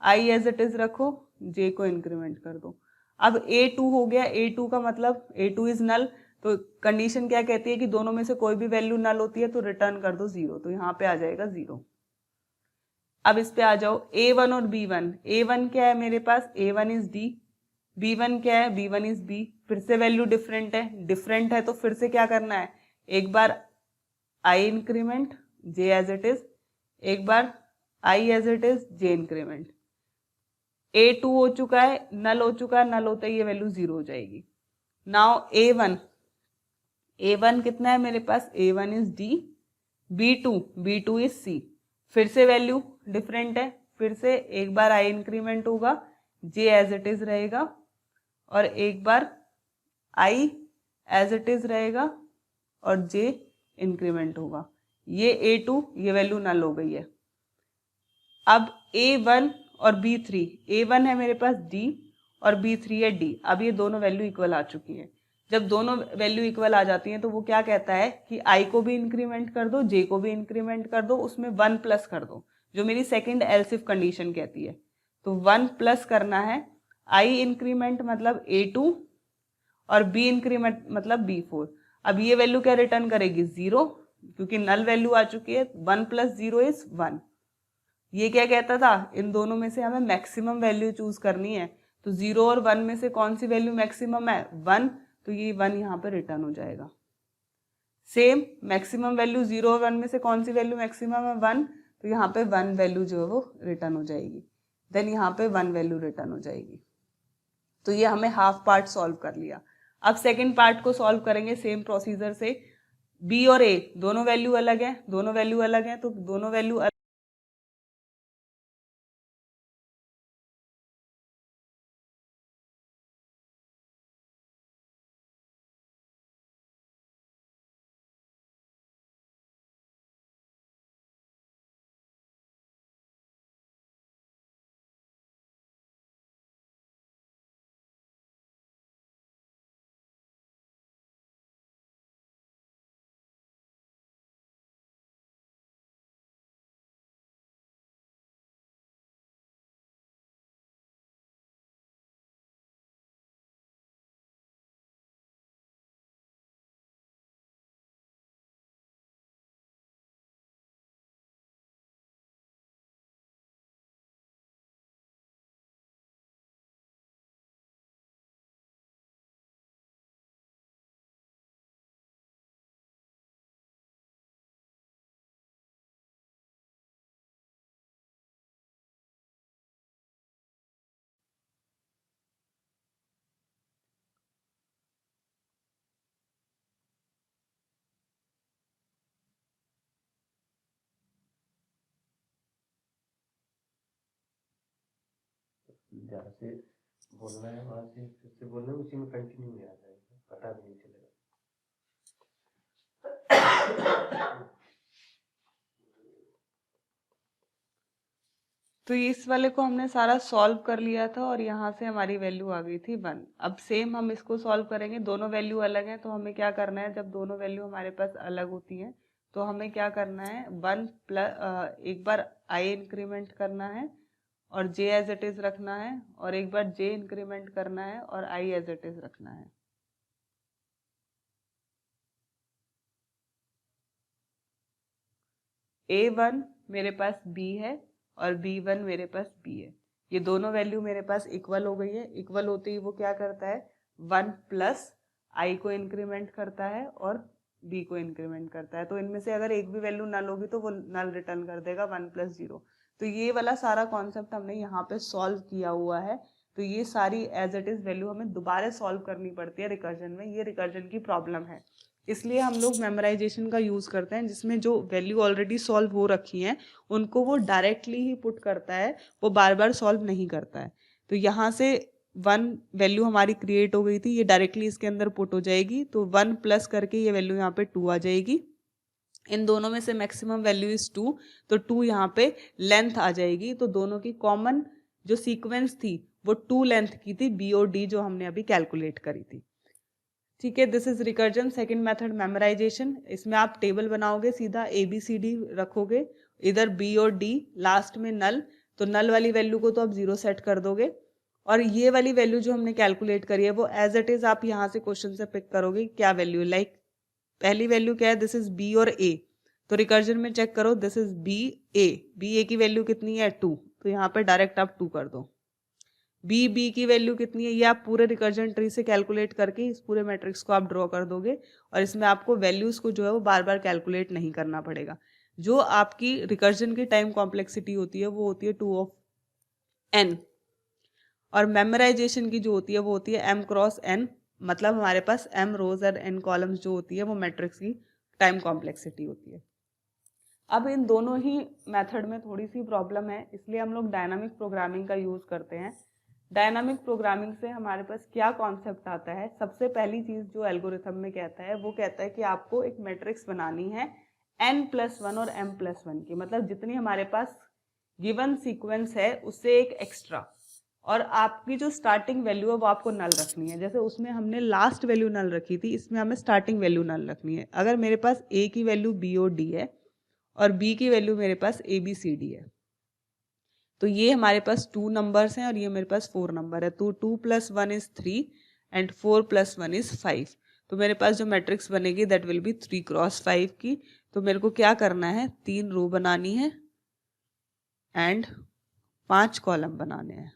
I एज इट इज रखो, J को इंक्रीमेंट कर दो। अब A2 हो गया, A2 का मतलब A2 इज नल। तो कंडीशन क्या कहती है कि दोनों में से कोई भी वैल्यू नल होती है तो रिटर्न कर दो 0, तो यहाँ पे आ जाएगा 0। अब इस पे आ जाओ A1 और B1। A1 क्या है मेरे पास, A1 इज D, B1 क्या है, B1 इज B। फिर से वैल्यू डिफरेंट है तो फिर से क्या करना है, एक बार I increment, J as it is, एक बार I as it is, J increment. A2 हो चुका है, नल हो चुका है, नल होता ही ये वैल्यू 0 हो जाएगी। नाउ A1 कितना है मेरे पास, A1 is D, B2 is C। फिर से वैल्यू डिफरेंट है, फिर से एक बार I इंक्रीमेंट होगा, J एज इट इज रहेगा और एक बार I एज इट इज रहेगा और J इंक्रीमेंट होगा। ये A2 ये वैल्यू नल हो गई है। अब A1 और B3, A1 है मेरे पास D और B3 है D। अब ये दोनों वैल्यू इक्वल आ चुकी है। जब दोनों वैल्यू इक्वल आ जाती हैं तो वो क्या कहता है कि I को भी इंक्रीमेंट कर दो, J को भी इंक्रीमेंट कर दो, उसमें 1 प्लस कर दो, जो मेरी सेकंड एल्स इफ कंडीशन कहती है। तो 1 प्लस करना है i इंक्रीमेंट मतलब a2 और b इंक्रीमेंट मतलब b4। अब ये वैल्यू क्या रिटर्न करेगी 0, क्योंकि नल वैल्यू आ चुकी है। 1 प्लस 0 इज 1। ये क्या कहता था, इन दोनों में से हमें मैक्सिमम वैल्यू चूज करनी है, तो 0 और 1 में से कौन सी वैल्यू मैक्सिमम है 1, तो ये 1 यहाँ पर रिटर्न हो जाएगा। सेम मैक्सिमम वैल्यू 0 और 1 में से कौन सी वैल्यू मैक्सिमम है 1, तो यहाँ पे 1 वैल्यू जो है वो रिटर्न हो जाएगी। देन यहाँ पे 1 वैल्यू रिटर्न हो जाएगी। तो ये हमें हाफ पार्ट सॉल्व कर लिया। अब सेकेंड पार्ट को सॉल्व करेंगे सेम प्रोसीजर से। बी और ए दोनों वैल्यू अलग है, दोनों वैल्यू अलग है, तो दोनों वैल्यू जहाँ से बोलना है वहां से फिर से बोलना है, उसी में कंटिन्यू में आ जाएगा, पता भी नहीं चलेगा। तो इस वाले को हमने सारा सॉल्व कर लिया था और यहाँ से हमारी वैल्यू आ गई थी 1। अब सेम हम इसको सॉल्व करेंगे, दोनों वैल्यू अलग हैं, तो हमें क्या करना है, जब दोनों वैल्यू हमारे पास अलग होती हैं तो हमें क्या करना है 1 प्लस एक बार i इंक्रीमेंट करना है और j एज इट इज रखना है, और एक बार j इंक्रीमेंट करना है और i एज इट इज रखना है। a1 मेरे पास b है और b1 मेरे पास b है। ये दोनों वैल्यू मेरे पास इक्वल हो गई है। इक्वल होते ही वो क्या करता है 1 प्लस i को इंक्रीमेंट करता है और b को इंक्रीमेंट करता है। तो इनमें से अगर एक भी वैल्यू नल होगी तो वो नल रिटर्न कर देगा 1 प्लस 0। तो ये वाला सारा कॉन्सेप्ट हमने यहाँ पे सॉल्व किया हुआ है। तो ये सारी एज इट इज वैल्यू हमें दोबारा सॉल्व करनी पड़ती है रिकर्जन में। ये रिकर्जन की प्रॉब्लम है, इसलिए हम लोग मेमोराइजेशन का यूज़ करते हैं, जिसमें जो वैल्यू ऑलरेडी सॉल्व हो रखी हैं उनको वो डायरेक्टली ही पुट करता है, वो बार बार सॉल्व नहीं करता है। तो यहाँ से 1 वैल्यू हमारी क्रिएट हो गई थी, ये डायरेक्टली इसके अंदर पुट हो जाएगी। तो 1 प्लस करके ये वैल्यू यहाँ पे 2 आ जाएगी। इन दोनों में से मैक्सिमम वैल्यू इज 2, तो 2 यहाँ पे लेंथ आ जाएगी। तो दोनों की कॉमन जो सीक्वेंस थी वो 2 लेंथ की थी, बी और डी, जो हमने अभी कैलकुलेट करी थी। ठीक है, this is recursion. Second method memorisation. इसमें आप टेबल बनाओगे, सीधा ABCD रखोगे, इधर B और D, लास्ट में नल। तो नल वाली वैल्यू को तो आप 0 सेट कर दोगे, और ये वाली वैल्यू जो हमने कैलकुलेट करी है वो एज इट इज आप यहाँ से क्वेश्चन से पिक करोगे क्या वैल्यू। लाइक पहली वैल्यू क्या है, दिस इज B और A। तो रिकर्जन में चेक करो, दिस इज B A की वैल्यू कितनी है 2, तो यहाँ पे डायरेक्ट आप 2 कर दो। बी की वैल्यू कितनी है, ये आप पूरे रिकर्जन ट्री से कैलकुलेट करके इस पूरे मैट्रिक्स को आप ड्रॉ कर दोगे, और इसमें आपको वैल्यूज को जो है वो बार बार कैलकुलेट नहीं करना पड़ेगा। जो आपकी रिकर्जन की टाइम कॉम्प्लेक्सिटी होती है वो होती है 2 ऑफ n, और मेमोराइजेशन की जो होती है वो होती है m क्रॉस n, मतलब हमारे पास m रोज और n कॉलम्स जो होती है वो मैट्रिक्स की टाइम कॉम्प्लेक्सिटी होती है। अब इन दोनों ही मेथड में थोड़ी सी प्रॉब्लम है, इसलिए हम लोग डायनामिक प्रोग्रामिंग का यूज़ करते हैं। डायनामिक प्रोग्रामिंग से हमारे पास क्या कॉन्सेप्ट आता है, सबसे पहली चीज़ जो एल्गोरिथम में कहता है वो कहता है कि आपको एक मैट्रिक्स बनानी है n+1 और m+1 की, मतलब जितनी हमारे पास गिवन सीक्वेंस है उससे एक एक्स्ट्रा, और आपकी जो स्टार्टिंग वैल्यू है वो आपको नल रखनी है। जैसे उसमें हमने लास्ट वैल्यू नल रखी थी, इसमें हमें स्टार्टिंग वैल्यू नल रखनी है। अगर मेरे पास a की वैल्यू b और d है और b की वैल्यू मेरे पास ABCD है, तो ये हमारे पास 2 नंबर्स हैं और ये मेरे पास 4 नंबर है। तो 2 + 1 इज 3 एंड 4 + 1 इज 5। तो मेरे पास जो मैट्रिक्स बनेगी दैट विल बी 3 × 5 की। तो मेरे को क्या करना है, 3 रो बनानी है एंड 5 कॉलम बनाने हैं।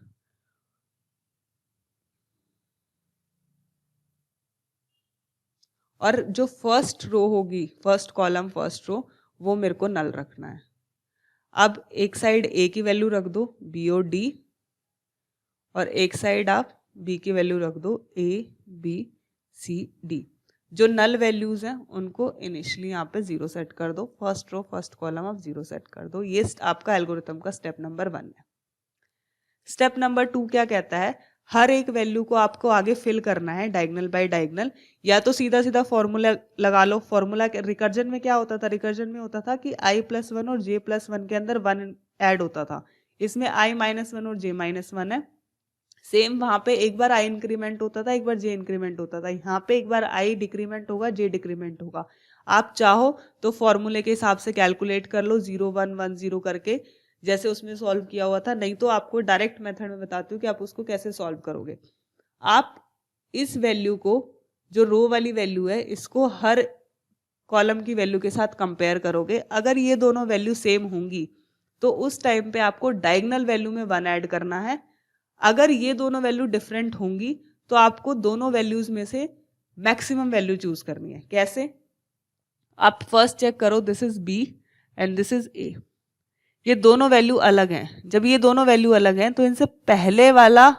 और जो फर्स्ट रो होगी, फर्स्ट कॉलम फर्स्ट रो, वो मेरे को नल रखना है। अब एक साइड ए की वैल्यू रख दो बी और डी, और एक साइड आप बी की वैल्यू रख दो ए बी सी डी। जो नल वैल्यूज हैं उनको इनिशियली यहाँ पे 0 सेट कर दो। फर्स्ट रो फर्स्ट कॉलम आप 0 सेट कर दो। ये आपका एल्गोरिथम का स्टेप नंबर 1 है। स्टेप नंबर 2 क्या कहता है, हर एक वैल्यू को आपको आगे फिल करना है डायगोनल बाय डायगोनल। या तो सीधा सीधा फॉर्मूला लगा लो। फॉर्मूला रिकर्जन में क्या होता था, रिकर्जन में होता था कि i+1 और j+1 के अंदर 1 ऐड होता था। इसमें i-1 और j-1 है। सेम वहां पे एक बार i इंक्रीमेंट होता था, एक बार j इंक्रीमेंट होता था। यहाँ पे एक बार i डिक्रीमेंट होगा, j डिक्रीमेंट होगा। आप चाहो तो फॉर्मूले के हिसाब से कैलकुलेट कर लो 0 1 1 0 करके, जैसे उसमें सॉल्व किया हुआ था। नहीं तो आपको डायरेक्ट मेथड में बताती हूँ कि आप उसको कैसे सॉल्व करोगे। आप इस वैल्यू को, जो रो वाली वैल्यू है, इसको हर कॉलम की वैल्यू के साथ कंपेयर करोगे। अगर ये दोनों वैल्यू सेम होंगी तो उस टाइम पे आपको डायगोनल वैल्यू में 1 ऐड करना है। अगर ये दोनों वैल्यू डिफरेंट होंगी तो आपको दोनों वैल्यूज में से मैक्सिमम वैल्यू चूज करनी है। कैसे, आप फर्स्ट चेक करो, this is B and this is A. ये दोनों वैल्यू अलग हैं। जब ये दोनों वैल्यू अलग हैं तो इनसे पहले वाला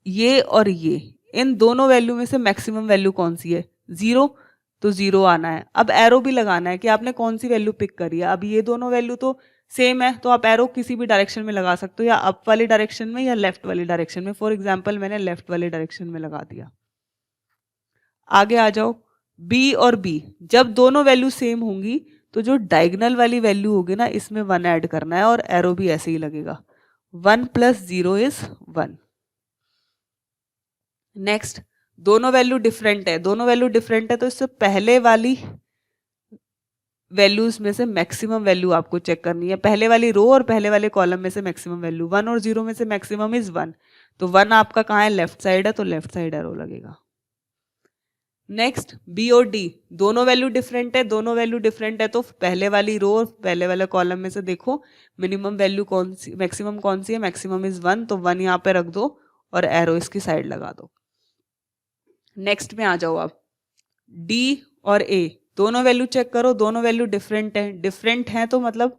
ये और ये, इन दोनों वैल्यू में से मैक्सिमम वैल्यू कौन सी है, 0। तो 0 आना है। अब एरो भी लगाना है कि आपने कौन सी वैल्यू पिक करी है। अब ये दोनों वैल्यू तो सेम है, तो आप एरो किसी भी डायरेक्शन में लगा सकते हो, या अप वाली डायरेक्शन में या लेफ्ट वाली डायरेक्शन में। फॉर एग्जाम्पल मैंने लेफ्ट वाली डायरेक्शन में लगा दिया। आगे आ जाओ, बी और बी, जब दोनों वैल्यू सेम होंगी तो जो डायगोनल वाली वैल्यू होगी ना, इसमें 1 ऐड करना है और एरो भी ऐसे ही लगेगा। 1 + 0 इज 1। नेक्स्ट, दोनों वैल्यू डिफरेंट है। दोनों वैल्यू डिफरेंट है तो इससे पहले वाली वैल्यूज में से मैक्सिमम वैल्यू आपको चेक करनी है। पहले वाली रो और पहले वाले कॉलम में से मैक्सिमम वैल्यू, 1 और 0 में से मैक्सिमम इज 1। तो 1 आपका कहाँ है, लेफ्ट साइड है, तो लेफ्ट साइड एरो लगेगा। नेक्स्ट, बी और डी, दोनों वैल्यू डिफरेंट है। दोनों वैल्यू डिफरेंट है तो पहले वाली रो और पहले वाले कॉलम में से देखो मिनिमम वैल्यू कौन सी, मैक्सिमम कौन सी है, मैक्सिमम इज 1। तो 1 यहाँ पे रख दो और एरो इसकी साइड लगा दो। नेक्स्ट में आ जाओ आप, डी और ए, दोनों वैल्यू चेक करो। दोनों वैल्यू डिफरेंट है। डिफरेंट है तो मतलब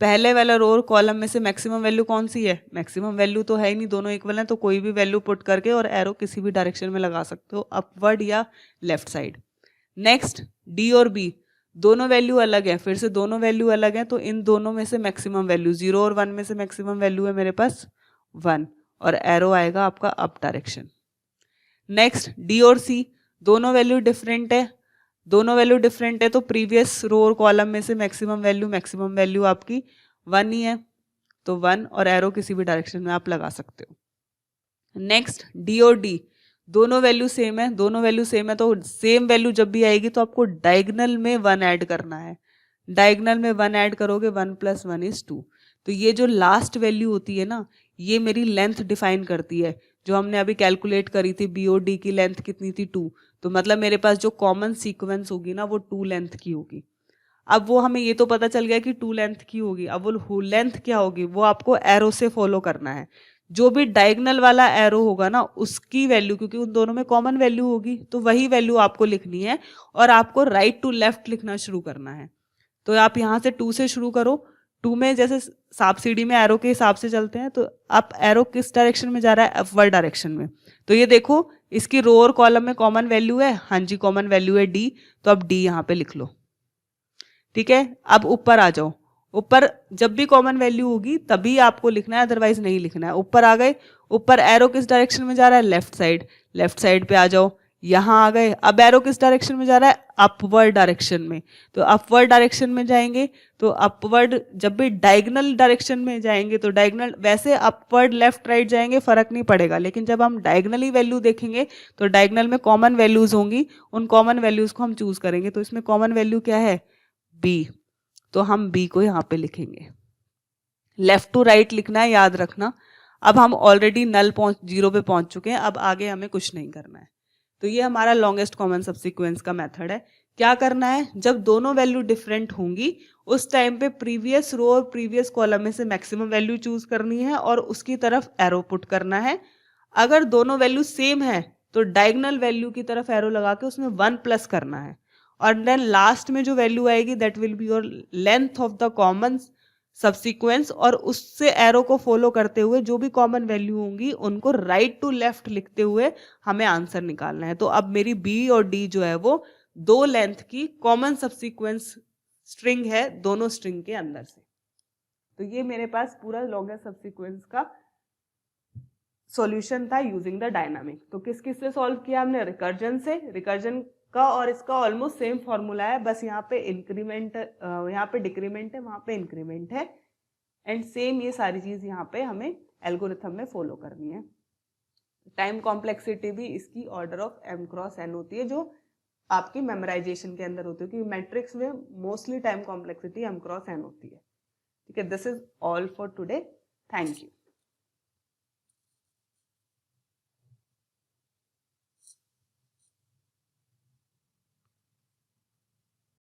पहले वाला रो और कॉलम में से मैक्सिमम वैल्यू कौन सी है, मैक्सिमम वैल्यू तो है ही नहीं, दोनों इक्वल हैं। तो कोई भी वैल्यू पुट करके और एरो किसी भी डायरेक्शन में लगा सकते हो, अपवर्ड या लेफ्ट साइड। नेक्स्ट, डी और बी, दोनों वैल्यू अलग है। फिर से दोनों वैल्यू अलग है तो इन दोनों में से मैक्सिमम वैल्यू, 0 और 1 में से मैक्सिमम वैल्यू है मेरे पास 1, और एरो आएगा आपका अप डायरेक्शन। नेक्स्ट, डी और सी, दोनों वैल्यू डिफरेंट है। दोनों वैल्यू डिफरेंट है तो प्रीवियस रो और कॉलम में से मैक्सिमम वैल्यू आपकी 1 ही है, तो 1 और एरो किसी भी डायरेक्शन में आप लगा सकते हो। नेक्स्ट, डी और डी, दोनों वैल्यू सेम है। दोनों वैल्यू सेम है तो सेम वैल्यू जब भी आएगी तो आपको डायगोनल में 1 ऐड करना है। डायगोनल में 1 ऐड करोगे, 1 + 1 इज 2। तो ये जो लास्ट वैल्यू होती है ना, ये मेरी लेंथ डिफाइन करती है। जो हमने अभी कैलकुलेट करी थी, बी और डी की लेंथ कितनी थी, 2। तो मतलब मेरे पास जो कॉमन सीक्वेंस होगी ना, वो 2 लेंथ की होगी। अब वो हमें ये तो पता चल गया कि 2 लेंथ की होगी। अब वो लेंथ क्या होगी, वो आपको एरो से फॉलो करना है। जो भी डायगोनल वाला एरो होगा ना, उसकी वैल्यू, क्योंकि उन दोनों में कॉमन वैल्यू होगी, तो वही वैल्यू आपको लिखनी है और आपको राइट टू लेफ्ट लिखना शुरू करना है। तो आप यहाँ से 2 से शुरू करो। 2 में जैसे सांप सीढ़ी में एरो के हिसाब से चलते हैं, तो आप एरो किस डायरेक्शन में जा रहा है, अपवर्ड डायरेक्शन में। तो ये देखो, इसकी रो और कॉलम में कॉमन वैल्यू है, हाँ जी कॉमन वैल्यू है डी, तो अब डी यहाँ पे लिख लो। ठीक है, अब ऊपर आ जाओ। ऊपर जब भी कॉमन वैल्यू होगी तभी आपको लिखना है, अदरवाइज नहीं लिखना है। ऊपर आ गए, ऊपर एरो किस डायरेक्शन में जा रहा है, लेफ्ट साइड। लेफ्ट साइड पे आ जाओ, यहाँ आ गए। अब एरो किस डायरेक्शन में जा रहा है, अपवर्ड डायरेक्शन में। तो अपवर्ड डायरेक्शन में जाएंगे तो अपवर्ड, जब भी डायगोनल डायरेक्शन में जाएंगे तो डायगोनल, वैसे अपवर्ड लेफ्ट राइट जाएंगे फर्क नहीं पड़ेगा, लेकिन जब हम डायगोनली वैल्यू देखेंगे तो डायगोनल में कॉमन वैल्यूज होंगी, उन कॉमन वैल्यूज को हम चूज करेंगे। तो इसमें कॉमन वैल्यू क्या है, बी, तो हम बी को यहाँ पे लिखेंगे। लेफ्ट टू राइट लिखना है, याद रखना। अब हम ऑलरेडी नल जीरो पे पहुंच चुके हैं, अब आगे हमें कुछ नहीं करना है। तो ये हमारा लॉन्गेस्ट कॉमन सबसीक्वेंस का मेथड है। क्या करना है, जब दोनों वैल्यू डिफरेंट होंगी उस टाइम पे प्रीवियस रो और प्रीवियस कॉलम में से मैक्सिमम वैल्यू चूज करनी है और उसकी तरफ एरो पुट करना है। अगर दोनों वैल्यू सेम है तो डायगोनल वैल्यू की तरफ एरो लगा के उसमें 1 प्लस करना है, और देन लास्ट में जो वैल्यू आएगी that will be your length of the common subsequence, और उससे एरो को फॉलो करते हुए जो भी कॉमन वैल्यू होंगी उनको राइट टू लेफ्ट लिखते हुए हमें आंसर निकालना है। तो अब मेरी बी और डी जो है वो 2 लेंथ की कॉमन सबसीक्वेंस स्ट्रिंग है दोनों स्ट्रिंग के अंदर से। तो ये मेरे पास पूरा लॉन्गेस्ट सबसीक्वेंस का सॉल्यूशन था यूजिंग द डायनामिक। तो किस किस से सॉल्व किया हमने, रिकर्जन से। रिकर्जन का और इसका ऑलमोस्ट सेम फॉर्मूला है, बस यहाँ पे इंक्रीमेंट, यहाँ पे डिक्रीमेंट है, वहाँ पे इंक्रीमेंट है, एंड सेम ये सारी चीज यहाँ पे हमें एल्गोरिथम में फॉलो करनी है। टाइम कॉम्प्लेक्सिटी भी इसकी order of m cross n होती है, जो आपकी मेमोराइजेशन के अंदर होती है, क्योंकि मैट्रिक्स में mostly time complexity m cross n होती है। ठीक है, this is all for today, thank you.